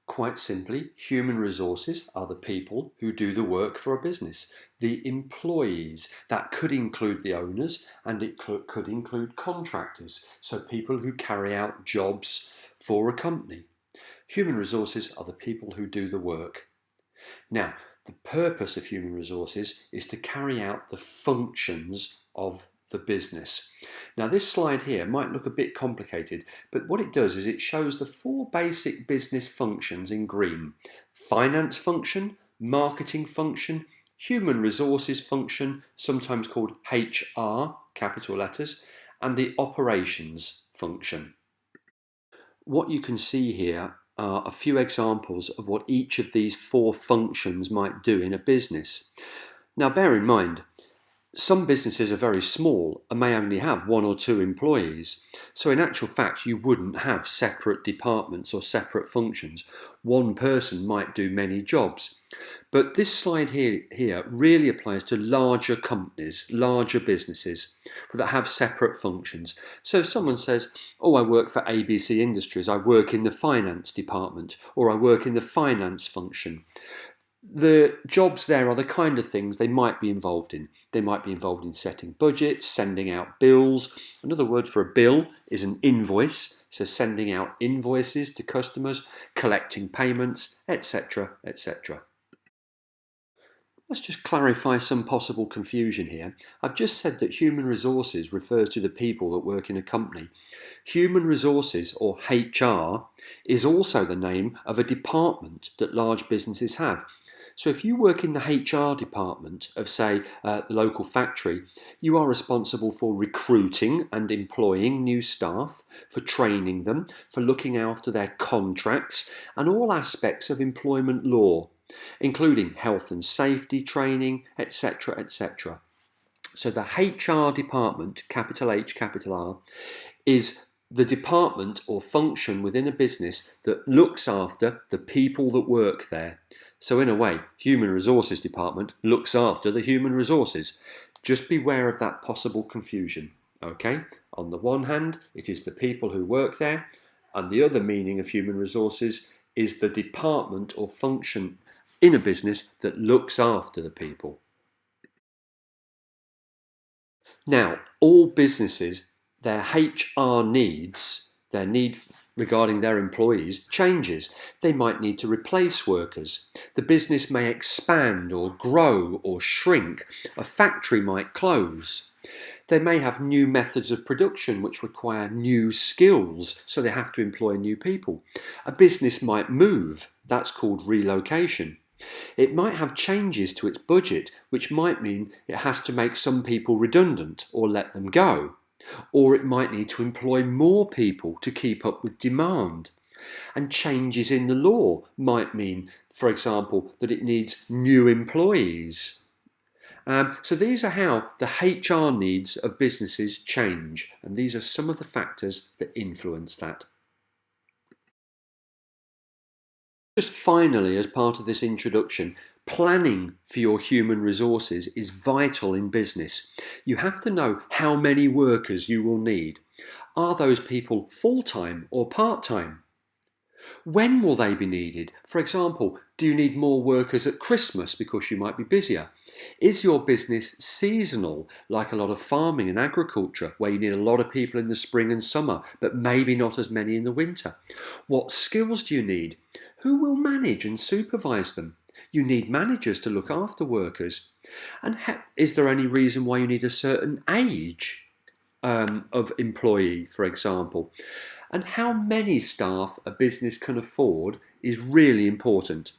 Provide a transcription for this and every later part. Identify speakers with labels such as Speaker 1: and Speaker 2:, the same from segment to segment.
Speaker 1: Quite simply, human resources are the people who do the work for a business. The employees, that could include the owners and it could include contractors, so people who carry out jobs for a company. Human resources are the people who do the work. Now, the purpose of human resources is to carry out the functions of the business. Now, this slide here might look a bit complicated, but what it does is it shows the four basic business functions in green: finance function, marketing function, human resources function, sometimes called HR, capital letters, and the operations function. What you can see here are a few examples of what each of these four functions might do in a business. Now, bear in mind, some businesses are very small and may only have one or two employees. So in actual fact, you wouldn't have separate departments or separate functions. One person might do many jobs. But this slide here really applies to larger companies, larger businesses that have separate functions. So if someone says, oh, I work for ABC Industries, I work in the finance department, or I work in the finance function. The jobs there are the kind of things they might be involved in. They might be involved in setting budgets, sending out bills. Another word for a bill is an invoice, so sending out invoices to customers, collecting payments, etc., etc. Let's just clarify some possible confusion here. I've just said that human resources refers to the people that work in a company. Human resources, or HR, is also the name of a department that large businesses have. So if you work in the HR department of, say, the local factory, you are responsible for recruiting and employing new staff, for training them, for looking after their contracts, and all aspects of employment law, including health and safety training, etc., etc. So the HR department, capital H, capital R, is the department or function within a business that looks after the people that work there. So in a way, human resources department looks after the human resources. Just beware of that possible confusion, okay? On the one hand, it is the people who work there, and the other meaning of human resources is the department or function in a business that looks after the people. Now, all businesses, their HR needs, their need regarding their employees changes. They might need to replace workers. The business may expand or grow or shrink. A factory might close. They may have new methods of production which require new skills, so they have to employ new people. A business might move. That's called relocation. It might have changes to its budget, which might mean it has to make some people redundant or let them go. Or it might need to employ more people to keep up with demand. And changes in the law might mean, for example, that it needs new employees. So these are how the HR needs of businesses change, and these are some of the factors that influence that. Just finally, as part of this introduction, planning for your human resources is vital in business. You have to know how many workers you will need. Are those people full-time or part-time? When will they be needed? For example, do you need more workers at Christmas because you might be busier? Is your business seasonal, like a lot of farming and agriculture, where you need a lot of people in the spring and summer, but maybe not as many in the winter? What skills do you need? Who will manage and supervise them? You need managers to look after workers. And is there any reason why you need a certain age of employee, for example? And how many staff a business can afford is really important,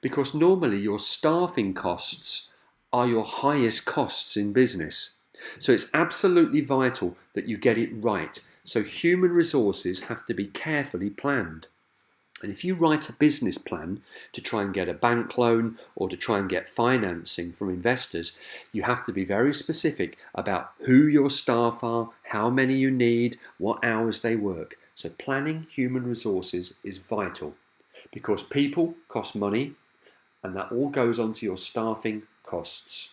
Speaker 1: because normally your staffing costs are your highest costs in business. So it's absolutely vital that you get it right. So human resources have to be carefully planned. And if you write a business plan to try and get a bank loan or to try and get financing from investors, you have to be very specific about who your staff are, how many you need, what hours they work. So planning human resources is vital, because people cost money, and that all goes onto your staffing costs.